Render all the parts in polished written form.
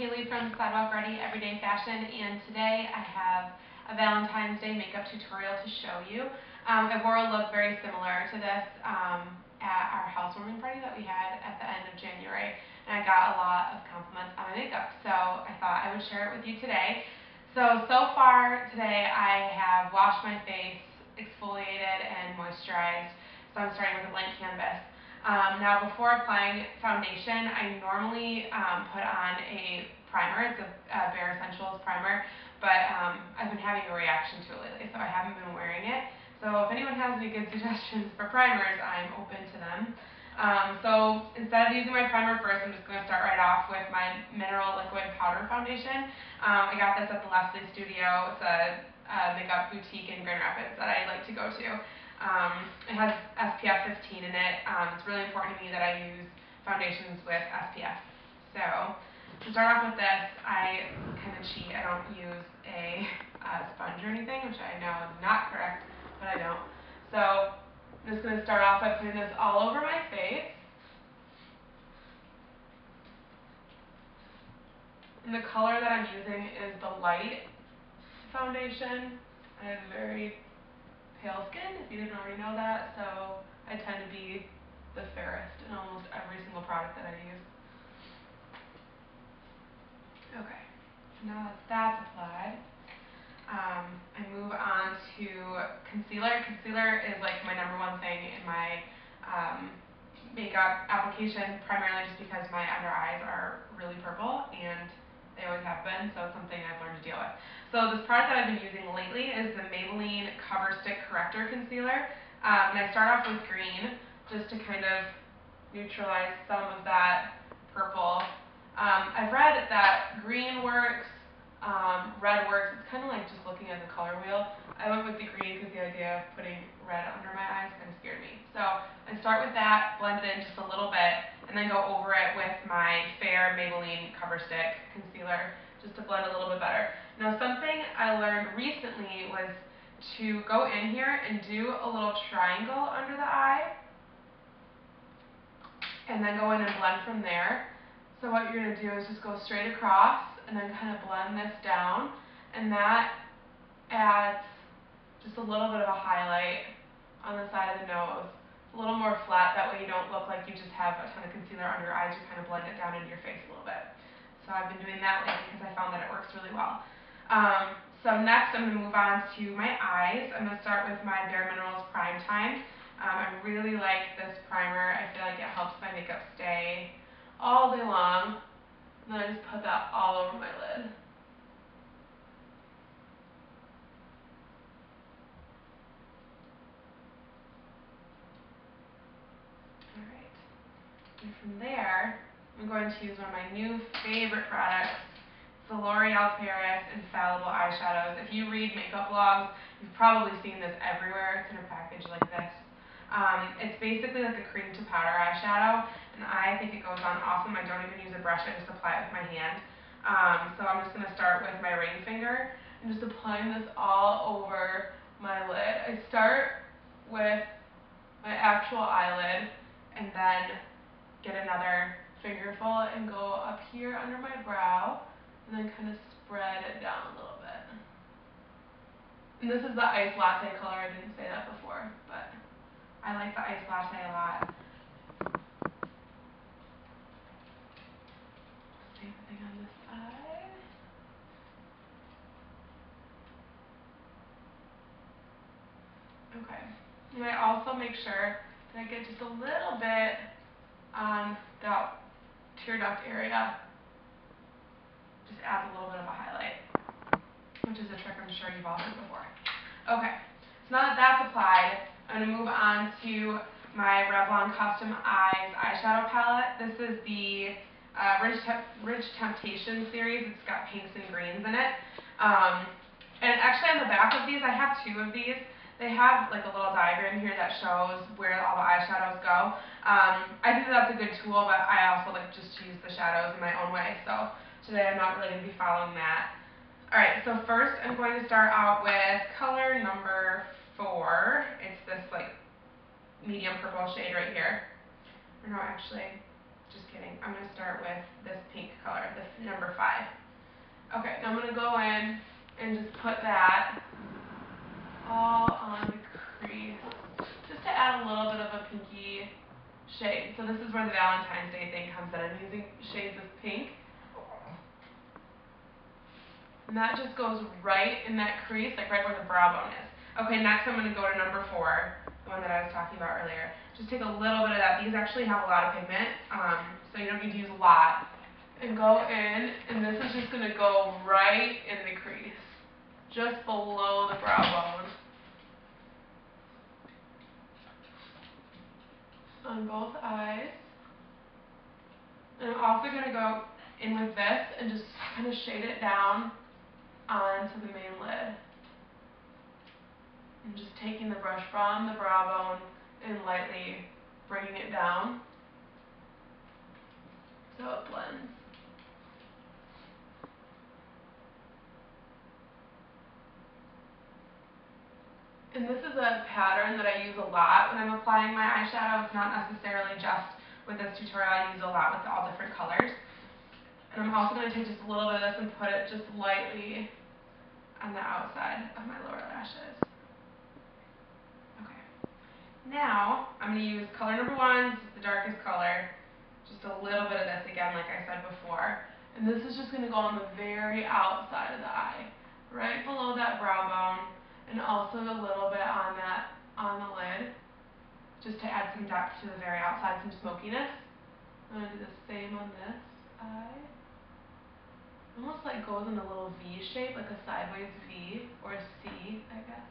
Haley from Sidewalk Ready Everyday Fashion, and today I have a Valentine's Day makeup tutorial to show you. I wore a look very similar to this at our housewarming party that we had at the end of January, and I got a lot of compliments on my makeup, so I thought I would share it with you today. So far today I have washed my face, exfoliated, and moisturized, so I'm starting with a blank canvas. Now before applying foundation, I normally put on a primer. It's a Bare Essentials primer, but I've been having a reaction to it lately, so I haven't been wearing it. So if anyone has any good suggestions for primers, I'm open to them. So instead of using my primer first, I'm just going to start right off with my Mineral Liquid Powder Foundation. I got this at the Leslie Studio. It's a makeup boutique in Grand Rapids that I like to go to. It has SPF 15 in it. It's really important to me that I use foundations with SPF. So to start off with this, I kind of cheat. I don't use a sponge or anything, which I know is not correct, but I don't. So I'm just going to start off by putting this all over my face. And the color that I'm using is the light foundation. I have very pale skin, if you didn't already know that, so I tend to be the fairest in almost every single product that I use. Okay, so now that that's applied, I move on to concealer. Concealer is like my number one thing in my makeup application, primarily just because my under eyes are really purple, and they always have been, so it's something I've learned to deal with. So this product that I've been using lately is the Maybelline Cover Stick Corrector Concealer. And I start off with green, just to kind of neutralize some of that purple. I've read that green works, red works. It's kind of like just looking at the color wheel. I went with the green because the idea of putting red under my eyes kind of scared me. So I start with that, blend it in just a little bit, and then go over it with my fair Maybelline Cover Stick Concealer, just to blend a little bit better. Now something I learned recently was to go in here and do a little triangle under the eye, and then go in and blend from there. So what you're going to do is just go straight across, and then kind of blend this down, and that adds just a little bit of a highlight on the side of the nose. A little more flat, that way you don't look like you just have a ton of concealer under your eyes. You kind of blend it down into your face a little bit. So I've been doing that lately because I found that it works really well. So next I'm going to move on to my eyes. I'm going to start with my Bare Minerals Prime Time. I really like this primer. I feel like it helps my makeup stay all day long. And then I just put that all over my lid. Alright. And from there, I'm going to use one of my new favorite products, the L'Oreal Paris Infallible Eyeshadows. If you read makeup blogs, you've probably seen this everywhere. It's in a package like this. It's basically like a cream to powder eyeshadow, and I think it goes on awesome. I don't even use a brush, I just apply it with my hand. So I'm just going to start with my ring finger and just applying this all over my lid. I start with my actual eyelid and then get another fingerful and go up here under my brow, and then kind of spread it down a little bit. And this is the Ice Latte color. I didn't say that before, but I like the Ice Latte a lot. Same thing on this side. Okay. And I also make sure that I get just a little bit on that tear duct area. Just adds a little bit of a highlight, which is a trick I'm sure you've all heard before. Okay, so now that that's applied, I'm going to move on to my Revlon Custom Eyes eyeshadow palette. This is the Rich Temptation series. It's got pinks and greens in it. And actually on the back of these, I have two of these. They have like a little diagram here that shows where all the eyeshadows go. I think that's a good tool, but I also like just to use the shadows in my own way. So today I'm not really going to be following that. Alright, so first I'm going to start out with color number 4. It's this like medium purple shade right here. Or no, actually, Just kidding. I'm going to start with this pink color, this number 5. Okay, now I'm going to go in and just put that all on the crease, just to add a little bit of a pinky shade. So this is where the Valentine's Day thing comes in. I'm using shades of pink. And that just goes right in that crease, like right where the brow bone is. Okay, next I'm going to go to number 4, the one that I was talking about earlier. Just take a little bit of that. These actually have a lot of pigment, so you don't need to use a lot. And go in, and this is just going to go right in the crease, just below the brow bone. On both eyes. And I'm also going to go in with this and just kind of shade it down onto the main lid. And just taking the brush from the brow bone and lightly bringing it down so it blends. And this is a pattern that I use a lot when I'm applying my eyeshadow. It's not necessarily just with this tutorial. I use it a lot with all different colors. And I'm also going to take just a little bit of this and put it just lightly on the outside of my lower lashes. Okay. Now, I'm going to use color number 1, this is the darkest color. Just a little bit of this again, like I said before. And this is just going to go on the very outside of the eye, right below that brow bone, and also a little bit on the lid, just to add some depth to the very outside, some smokiness. I'm going to do the same on this eye. Almost like goes in a little V shape, like a sideways V, or a C, I guess.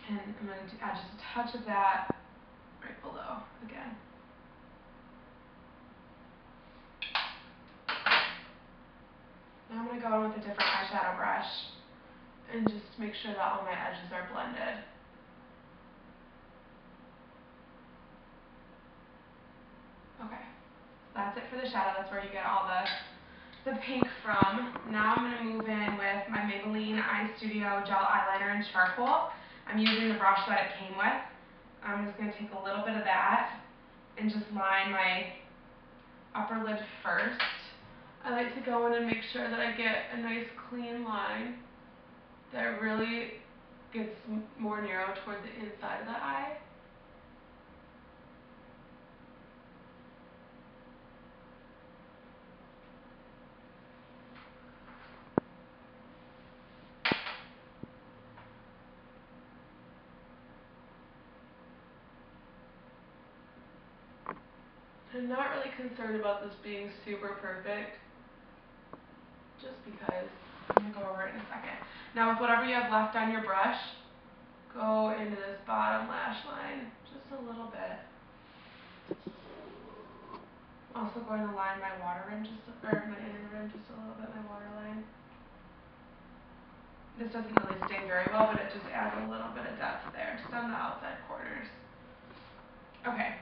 And I'm going to add just a touch of that right below again. Now I'm going to go in with a different eyeshadow brush and just make sure that all my edges are blended. Okay, so that's it for the shadow. That's where you get all the pink from. Now I'm going to move in with my Maybelline Eye Studio Gel Eyeliner in Charcoal. I'm using the brush that it came with. I'm just going to take a little bit of that and just line my upper lid first. I like to go in and make sure that I get a nice clean line that really gets more narrow toward the inside of the eye. I'm not really concerned about this being super perfect, just because I'm going to go over it in a second. Now with whatever you have left on your brush, go into this bottom lash line just a little bit. Also going to line my water rim or my inner rim just a little bit, my waterline. This doesn't really stain very well, but it just adds a little bit of depth there, just on the outside corners. Okay.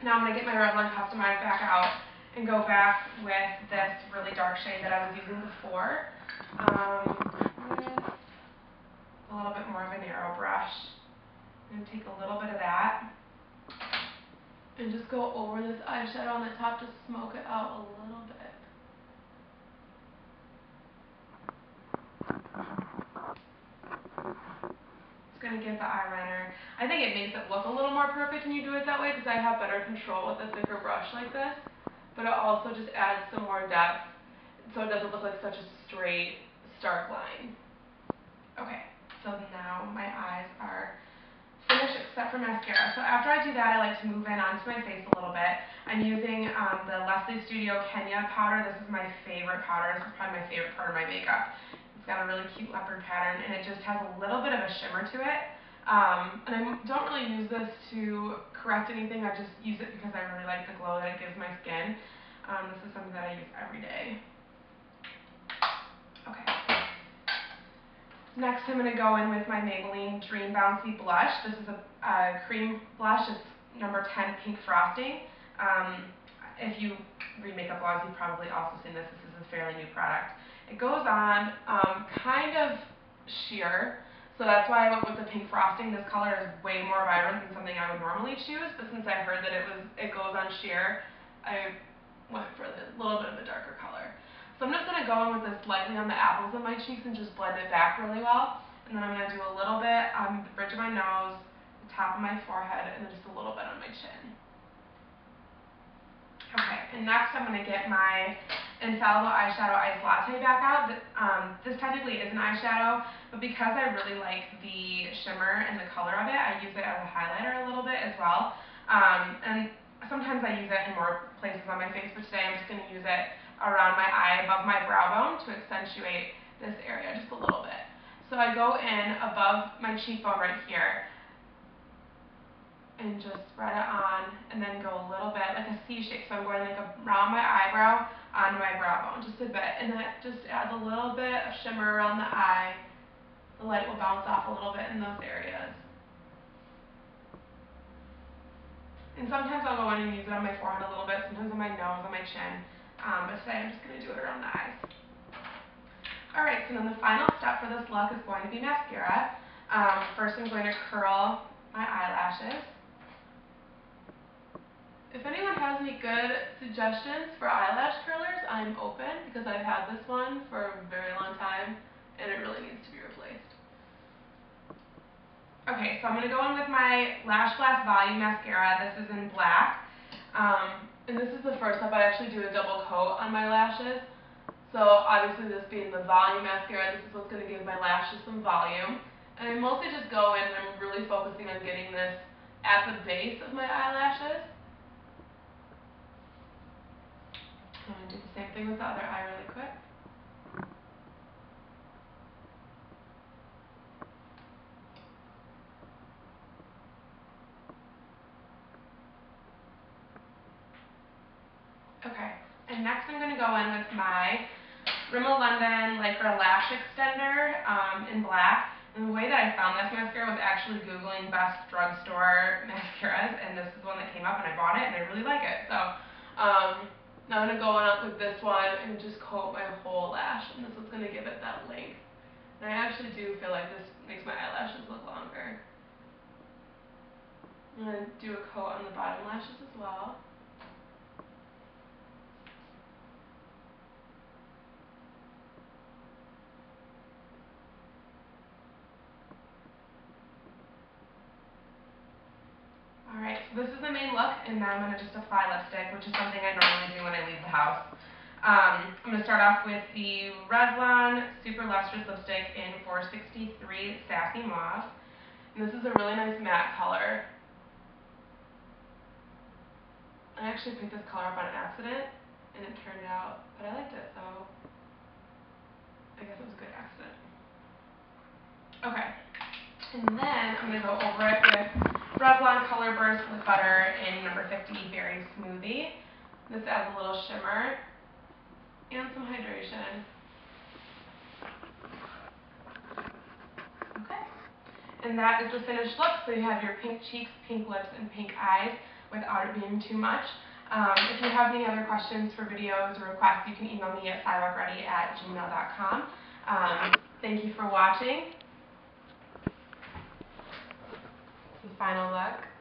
Now I'm going to get my Revlon Customized back out and go back with this really dark shade that I was using before, with a little bit more of a narrow brush. I'm going to take a little bit of that and just go over this eyeshadow on the top to smoke it out a little bit. It's going to give the eyeliner, I think it makes it look a little more perfect when you do it that way because I have better control with a thicker brush like this, but it also just adds some more depth so it doesn't look like such a straight, stark line. Okay, so now my eyes are finished except for mascara. So after I do that, I like to move in onto my face a little bit. I'm using the Leslie Studio Kenya powder. This is my favorite powder. This is probably my favorite part of my makeup. It's got a really cute leopard pattern, and it just has a little bit of a shimmer to it. And I don't really use this to correct anything. I just use it because I really like the glow that it gives my skin. This is something that I use every day. Okay. Next, I'm going to go in with my Maybelline Dream Bouncy Blush. This is a cream blush. It's number 10 Pink Frosting. If you read makeup blogs, you've probably also seen this. This is a fairly new product. It goes on kind of sheer, So that's why I went with the pink frosting. This color is way more vibrant than something I would normally choose, but since I heard that it goes on sheer, I went for the little bit of a darker color. So I'm just going to go in with this lightly on the apples of my cheeks and just blend it back really well. And then I'm going to do a little bit on the bridge of my nose, the top of my forehead, and then just a little bit on my chin. Okay, and next I'm going to get my Infallible Eyeshadow Ice Latte back out. This technically is an eyeshadow, but because I really like the shimmer and the color of it, I use it as a highlighter a little bit as well. And sometimes I use it in more places on my face, but today I'm just going to use it around my eye, above my brow bone, to accentuate this area just a little bit. So I go in above my cheekbone right here, and just spread it on, and then go a little bit like a C shape. So I'm going like around my eyebrow onto my brow bone, just a bit, and that just adds a little bit of shimmer around the eye. The light will bounce off a little bit in those areas. And sometimes I'll go in and use it on my forehead a little bit, sometimes on my nose, on my chin, but today I'm just going to do it around the eyes. Alright, so then the final step for this look is going to be mascara. First I'm going to curl my eyelashes. If anyone has any good suggestions for eyelash curlers, I'm open because I've had this one for a very long time and it really needs to be replaced. Okay, so I'm going to go in with my Lash Blast Volume Mascara. This is in black. And this is the first step. I actually do a double coat on my lashes. So obviously this being the volume mascara, this is what's going to give my lashes some volume. And I mostly just go in and I'm really focusing on getting this at the base of my eyelashes. I'm going to do the same thing with the other eye really quick. Okay, and next I'm going to go in with my Rimmel London Lycra Lash Extender in black. And the way that I found this mascara was actually Googling best drugstore mascaras, and this is the one that came up, and I bought it, and I really like it. So now I'm going to go on with this one and just coat my whole lash, and this is going to give it that length. And I actually do feel like this makes my eyelashes look longer. I'm going to do a coat on the bottom lashes as well. Alright, so this is the main look, and now I'm going to just apply lipstick, which is something I normally do when I leave the house. I'm going to start off with the Revlon Super Lustrous Lipstick in 463 Sassy Mauve. And this is a really nice matte color. I actually picked this color up on accident, and it turned out, but I liked it, so I guess it was a good accident. Okay, and then I'm going to go over it with Revlon Color Burst with Butter in number 50 Berry Smoothie. This adds a little shimmer and some hydration. Okay, and that is the finished look. So you have your pink cheeks, pink lips, and pink eyes without it being too much. If you have any other questions for videos or requests, you can email me at cylockready@gmail.com. Thank you for watching. This is the final look.